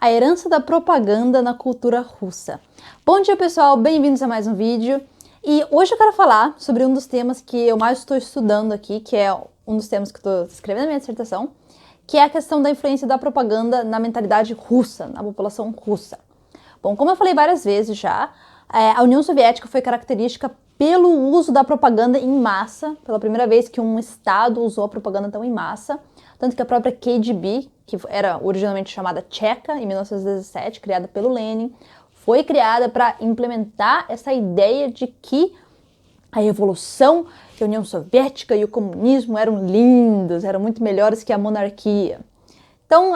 A herança da propaganda na cultura russa. Bom dia, pessoal, bem-vindos a mais um vídeo. E hoje eu quero falar sobre um dos temas que eu mais estou estudando aqui, que é um dos temas que eu estou escrevendo na minha dissertação, que é a questão da influência da propaganda na mentalidade russa, na população russa. Bom, como eu falei várias vezes já, a União Soviética foi característica pelo uso da propaganda em massa, pela primeira vez que um Estado usou a propaganda tão em massa, tanto que a própria KGB, que era originalmente chamada Tcheca, em 1917, criada pelo Lenin, foi criada para implementar essa ideia de que a revolução, que a União Soviética e o comunismo eram lindos, eram muito melhores que a monarquia. Então,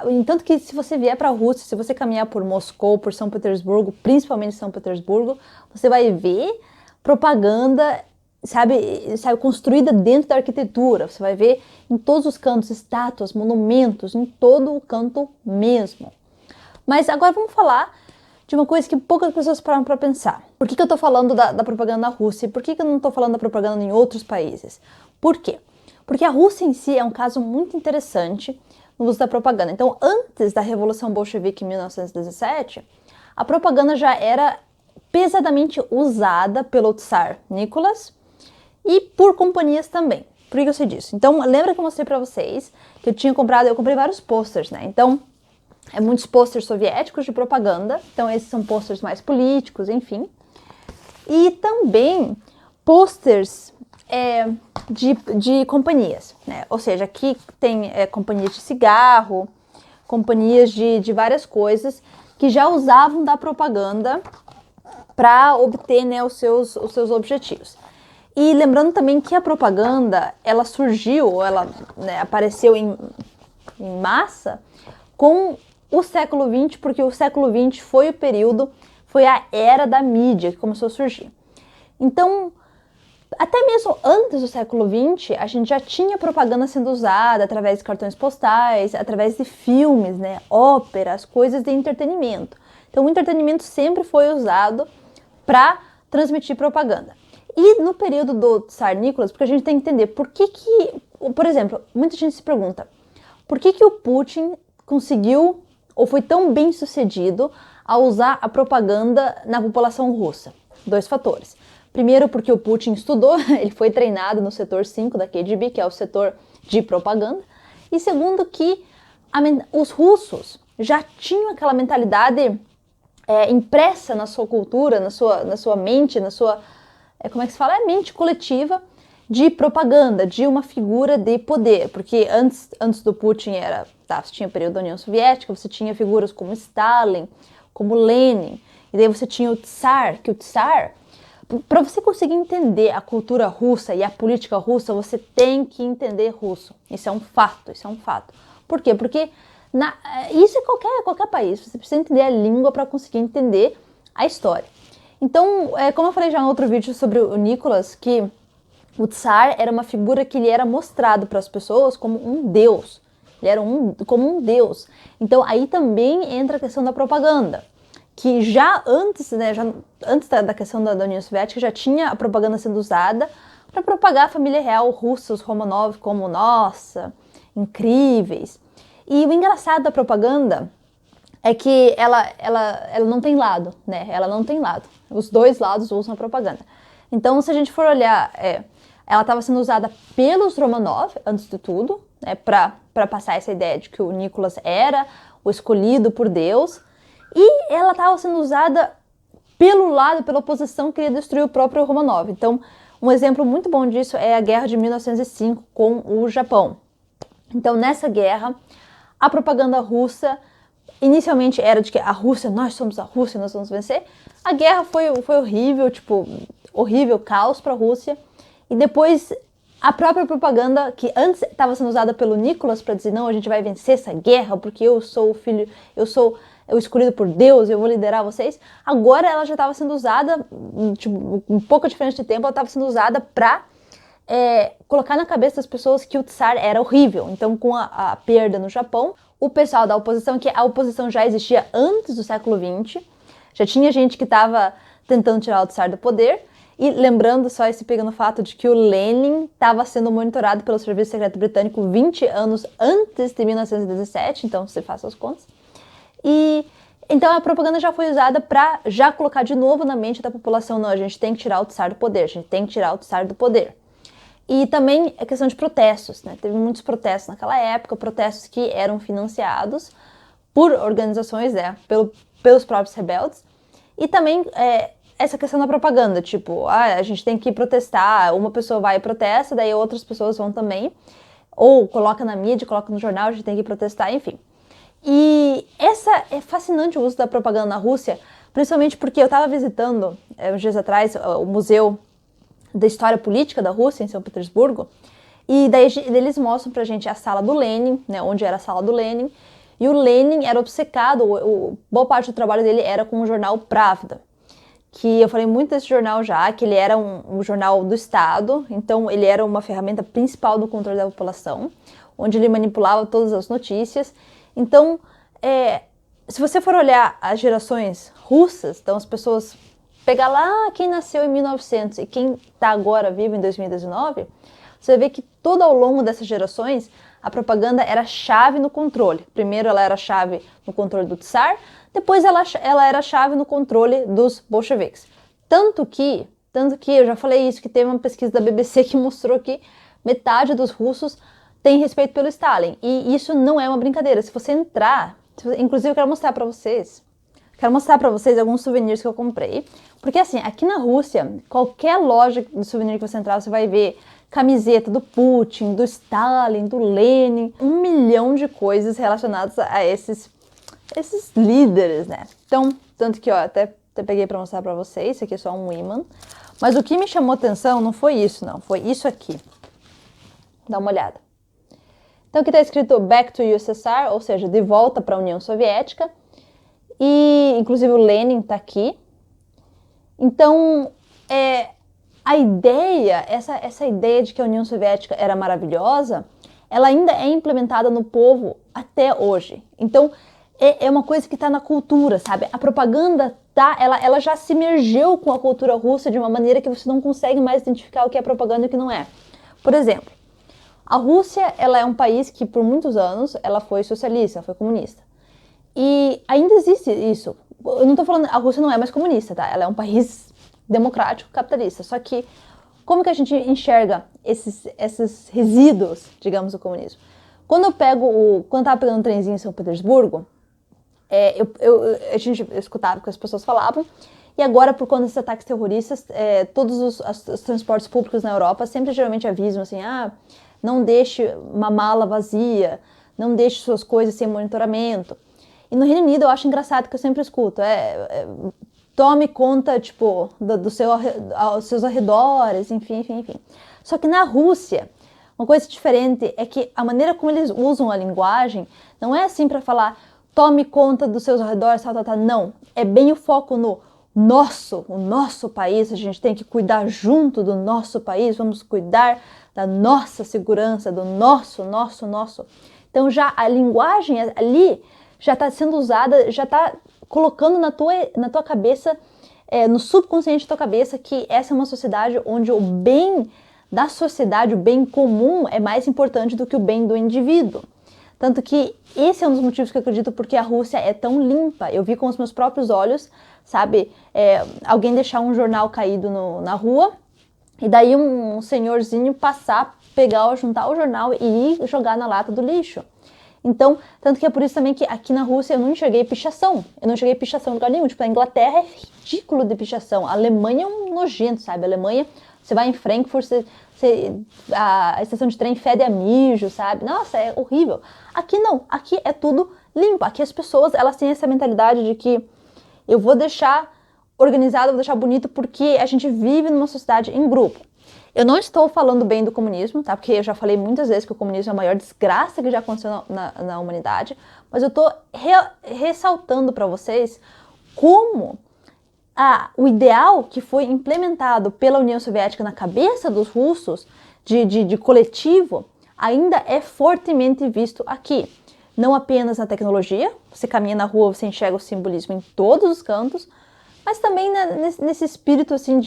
entanto que se você vier para a Rússia, se você caminhar por Moscou, por São Petersburgo, principalmente São Petersburgo, você vai ver propaganda, sabe, construída dentro da arquitetura. Você vai ver em todos os cantos estátuas, monumentos, em todo o canto mesmo. Mas agora vamos falar de uma coisa que poucas pessoas param para pensar. Por que eu estou falando da propaganda na Rússia e por que eu não estou falando da propaganda em outros países? Por quê? Porque a Rússia em si é um caso muito interessante no uso da propaganda. Então, antes da Revolução Bolchevique em 1917, a propaganda já era pesadamente usada pelo Tsar Nicholas e por companhias também. Por que eu sei disso? Então, lembra que eu mostrei pra vocês que eu comprei vários posters, né? Então, muitos posters soviéticos de propaganda. Então, esses são posters mais políticos, enfim. E também posters de companhias, né? Ou seja, aqui tem companhias de cigarro, companhias de várias coisas que já usavam da propaganda para obter, né, os seus objetivos. E lembrando também que a propaganda, ela surgiu, ela, né, apareceu em massa com o século XX, porque o século XX foi a era da mídia que começou a surgir. Então, até mesmo antes do século XX, a gente já tinha propaganda sendo usada através de cartões postais, através de filmes, né, óperas, coisas de entretenimento. Então, o entretenimento sempre foi usado para transmitir propaganda. E no período do Tsar Nicholas, porque a gente tem que entender por que, por exemplo, muita gente se pergunta, por que o Putin conseguiu ou foi tão bem sucedido a usar a propaganda na população russa? Dois fatores. Primeiro, porque o Putin estudou, ele foi treinado no setor 5 da KGB, que é o setor de propaganda. E segundo, que os russos já tinham aquela mentalidade impressa na sua cultura, na sua mente, como é que se fala? Mente coletiva de propaganda, de uma figura de poder. Porque antes do Putin você tinha o período da União Soviética, você tinha figuras como Stalin, como Lenin, e daí você tinha o Tsar, para você conseguir entender a cultura russa e a política russa, você tem que entender russo. Isso é um fato. Por quê? Porque isso é qualquer país. Você precisa entender a língua para conseguir entender a história. Então, como eu falei já em outro vídeo sobre o Nicholas, que o Tsar era uma figura que ele era mostrado para as pessoas como um deus. Ele era como um deus. Então, aí também entra a questão da propaganda. Que já antes, né, antes da questão da União Soviética, já tinha a propaganda sendo usada para propagar a família real russa, os Romanov, como, nossa, incríveis. E o engraçado da propaganda é que ela não tem lado, né? Ela não tem lado. Os dois lados usam a propaganda. Então, se a gente for olhar, ela estava sendo usada pelos Romanov, antes de tudo, né, para passar essa ideia de que o Nicholas era o escolhido por Deus. E ela estava sendo usada pela oposição que queria destruir o próprio Romanov. Então, um exemplo muito bom disso é a guerra de 1905 com o Japão. Então, nessa guerra, a propaganda russa inicialmente era de que a Rússia, nós somos a Rússia, nós vamos vencer. A guerra foi horrível, horrível, caos para a Rússia. E depois, a própria propaganda, que antes estava sendo usada pelo Nicholas para dizer, não, a gente vai vencer essa guerra porque eu sou o filho, eu sou o escolhido por Deus, eu vou liderar vocês. Agora ela já estava sendo usada, um pouco diferente de tempo, ela estava sendo usada para colocar na cabeça das pessoas que o Tsar era horrível. Então, com a perda no Japão, o pessoal da oposição, que a oposição já existia antes do século XX, já tinha gente que estava tentando tirar o Tsar do poder. E lembrando só esse pegando fato de que o Lenin estava sendo monitorado pelo Serviço Secreto Britânico 20 anos antes de 1917, então você faça as contas. E então a propaganda já foi usada para já colocar de novo na mente da população, não, a gente tem que tirar o Tsar do poder, a gente tem que tirar o Tsar do poder. E também a questão de protestos, né? Teve muitos protestos naquela época, protestos que eram financiados por organizações, né, pelos próprios rebeldes. E também essa questão da propaganda, tipo, a gente tem que protestar, uma pessoa vai e protesta, daí outras pessoas vão também, ou coloca na mídia, coloca no jornal, a gente tem que protestar, enfim. E é fascinante o uso da propaganda na Rússia, principalmente porque eu estava visitando, uns dias atrás, o Museu da História Política da Rússia, em São Petersburgo, e daí eles mostram pra gente a sala do Lenin, né, onde era a sala do Lenin, e o Lenin era obcecado, boa parte do trabalho dele era com o jornal Pravda, que eu falei muito desse jornal já, que ele era um jornal do Estado, então ele era uma ferramenta principal do controle da população, onde ele manipulava todas as notícias. Então, se você for olhar as gerações russas, então as pessoas, pegar lá quem nasceu em 1900 e quem está agora vivo em 2019, você vai ver que todo ao longo dessas gerações, a propaganda era chave no controle. Primeiro ela era chave no controle do Tsar, depois ela era chave no controle dos bolcheviques. Tanto que eu já falei isso, que teve uma pesquisa da BBC que mostrou que metade dos russos tem respeito pelo Stalin. E isso não é uma brincadeira. Se você entrar, inclusive eu quero mostrar para vocês alguns souvenirs que eu comprei. Porque assim, aqui na Rússia, qualquer loja de souvenir que você entrar, você vai ver camiseta do Putin, do Stalin, do Lenin, 1 milhão de coisas relacionadas a esses líderes, né? Então, tanto que, ó, até peguei para mostrar para vocês, isso aqui é só um imã. Mas o que me chamou atenção não foi isso, não, foi isso aqui. Dá uma olhada. Então aqui está escrito Back to USSR, ou seja, de volta para a União Soviética. E, inclusive, o Lenin está aqui. Então, a ideia, essa ideia de que a União Soviética era maravilhosa, ela ainda é implementada no povo até hoje. Então, é uma coisa que está na cultura, sabe? A propaganda ela já se imergiu com a cultura russa de uma maneira que você não consegue mais identificar o que é propaganda e o que não é. Por exemplo, a Rússia, ela é um país que por muitos anos ela foi socialista, ela foi comunista. E ainda existe isso. Eu não tô falando, a Rússia não é mais comunista, tá? Ela é um país democrático, capitalista. Só que, como que a gente enxerga esses resíduos, digamos, do comunismo? Quando eu tava pegando um trenzinho em São Petersburgo, a gente escutava o que as pessoas falavam, e agora, por conta desses ataques terroristas, todos os transportes públicos na Europa sempre geralmente avisam assim, não deixe uma mala vazia, não deixe suas coisas sem monitoramento. E no Reino Unido eu acho engraçado que eu sempre escuto, tome conta, tipo, dos seus arredores, enfim. Só que na Rússia, uma coisa diferente é que a maneira como eles usam a linguagem não é assim para falar, tome conta dos seus arredores, tal. Não, é bem o foco no o nosso país, a gente tem que cuidar junto do nosso país, vamos cuidar da nossa segurança, do nosso. Então já a linguagem ali já está sendo usada, já está colocando na tua cabeça, no subconsciente da tua cabeça, que essa é uma sociedade onde o bem da sociedade, o bem comum, é mais importante do que o bem do indivíduo. Tanto que esse é um dos motivos que eu acredito porque a Rússia é tão limpa. Eu vi com os meus próprios olhos, sabe, alguém deixar um jornal caído na rua, e daí um senhorzinho passar, juntar o jornal e ir jogar na lata do lixo. Então, tanto que é por isso também que aqui na Rússia eu não enxerguei pichação. Eu não enxerguei pichação em lugar nenhum. Tipo, a Inglaterra é ridículo de pichação. A Alemanha é um nojento, sabe? A Alemanha, você vai em Frankfurt, a estação de trem fede a mijo, sabe? Nossa, é horrível. Aqui não. Aqui é tudo limpo. Aqui as pessoas, elas têm essa mentalidade de que eu vou deixar organizado, vou deixar bonito, porque a gente vive numa sociedade em grupo. Eu não estou falando bem do comunismo, tá? Porque eu já falei muitas vezes que o comunismo é a maior desgraça que já aconteceu na humanidade, mas eu estou ressaltando para vocês como o ideal que foi implementado pela União Soviética na cabeça dos russos, de coletivo, ainda é fortemente visto aqui. Não apenas na tecnologia, você caminha na rua, você enxerga o simbolismo em todos os cantos, mas também nesse espírito assim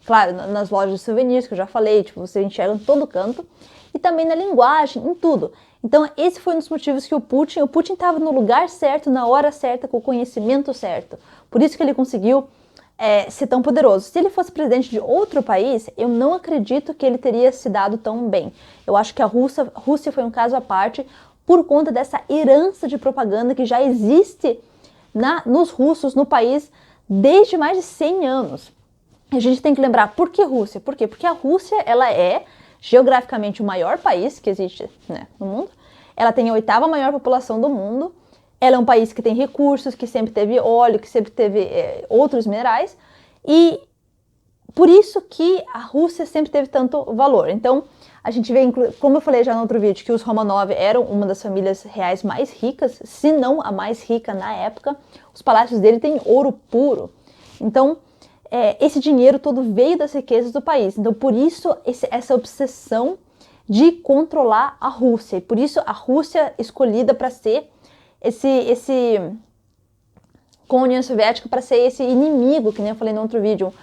claro, nas lojas de souvenirs que eu já falei, tipo, você enxerga em todo canto, e também na linguagem, em tudo. Então, esse foi um dos motivos que o Putin estava no lugar certo, na hora certa, com o conhecimento certo. Por isso que ele conseguiu ser tão poderoso. Se ele fosse presidente de outro país, eu não acredito que ele teria se dado tão bem. Eu acho que a Rússia foi um caso à parte por conta dessa herança de propaganda que já existe nos russos, no país, desde mais de 100 anos. A gente tem que lembrar, por que Rússia? Por quê? Porque a Rússia, ela é geograficamente o maior país que existe, né, no mundo. Ela tem a 8ª maior população do mundo. Ela é um país que tem recursos, que sempre teve óleo, que sempre teve outros minerais. E por isso que a Rússia sempre teve tanto valor. Então, a gente vê, como eu falei já no outro vídeo, que os Romanov eram uma das famílias reais mais ricas, se não a mais rica na época. Os palácios dele têm ouro puro. Então, esse dinheiro todo veio das riquezas do país. Então, por isso, essa obsessão de controlar a Rússia. E por isso, a Rússia escolhida para ser com a União Soviética, para ser esse inimigo, que nem eu falei no outro vídeo,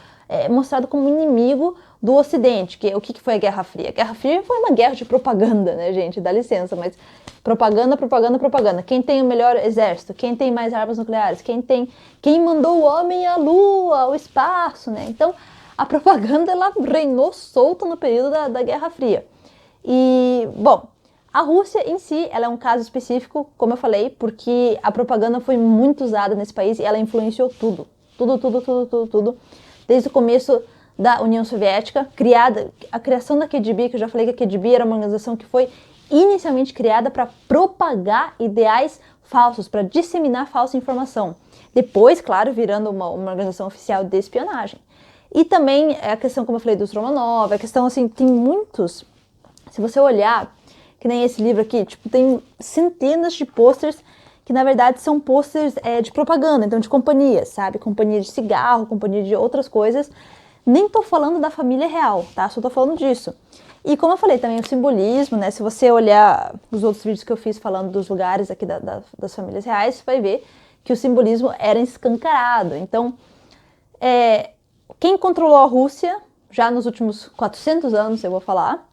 mostrado como inimigo do Ocidente. O que foi a Guerra Fria? A Guerra Fria foi uma guerra de propaganda, né, gente? Dá licença, mas propaganda, propaganda, propaganda. Quem tem o melhor exército? Quem tem mais armas nucleares? Quem mandou o homem à lua, ao espaço, né? Então, a propaganda, ela reinou solta no período da Guerra Fria. E, bom, a Rússia em si, ela é um caso específico, como eu falei, porque a propaganda foi muito usada nesse país e ela influenciou tudo. Tudo. Desde o começo da União Soviética, a criação da KGB, que eu já falei que a KGB era uma organização que foi inicialmente criada para propagar ideais falsos, para disseminar falsa informação. Depois, claro, virando uma organização oficial de espionagem. E também a questão, como eu falei, dos Romanov, a questão, assim, tem muitos. Se você olhar, que nem esse livro aqui, tipo, tem centenas de posters que, na verdade, são posters de propaganda, então de companhias, sabe? Companhia de cigarro, companhia de outras coisas. Nem tô falando da família real, tá? Só tô falando disso. E como eu falei, também o simbolismo, né? Se você olhar os outros vídeos que eu fiz falando dos lugares aqui das famílias reais, você vai ver que o simbolismo era escancarado. Então, quem controlou a Rússia, já nos últimos 400 anos, eu vou falar,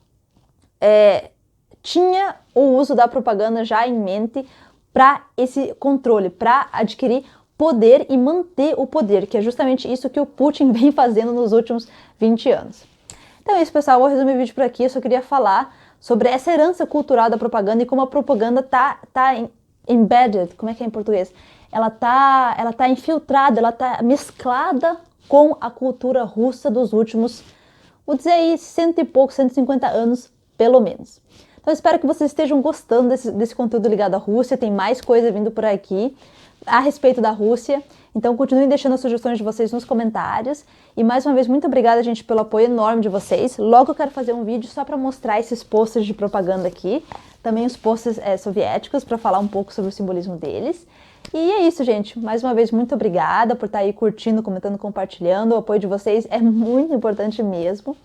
tinha o uso da propaganda já em mente para esse controle, para adquirir poder e manter o poder, que é justamente isso que o Putin vem fazendo nos últimos 20 anos. Então é isso, pessoal, eu vou resumir o vídeo por aqui. Eu só queria falar sobre essa herança cultural da propaganda e como a propaganda tá embedded, como é que é em português? Ela tá infiltrada, ela tá mesclada com a cultura russa dos últimos, vou dizer aí, 100 e pouco, 150 anos, pelo menos. Então, espero que vocês estejam gostando desse conteúdo ligado à Rússia. Tem mais coisa vindo por aqui a respeito da Rússia. Então, continuem deixando as sugestões de vocês nos comentários. E, mais uma vez, muito obrigada, gente, pelo apoio enorme de vocês. Logo eu quero fazer um vídeo só para mostrar esses posters de propaganda aqui. Também os posters soviéticos, para falar um pouco sobre o simbolismo deles. E é isso, gente. Mais uma vez, muito obrigada por estar aí curtindo, comentando, compartilhando. O apoio de vocês é muito importante mesmo.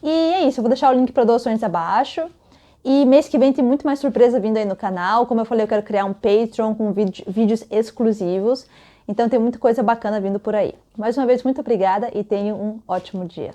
E é isso. Eu vou deixar o link para doações abaixo. E mês que vem tem muito mais surpresa vindo aí no canal. Como eu falei, eu quero criar um Patreon com vídeos exclusivos. Então tem muita coisa bacana vindo por aí. Mais uma vez, muito obrigada e tenham um ótimo dia.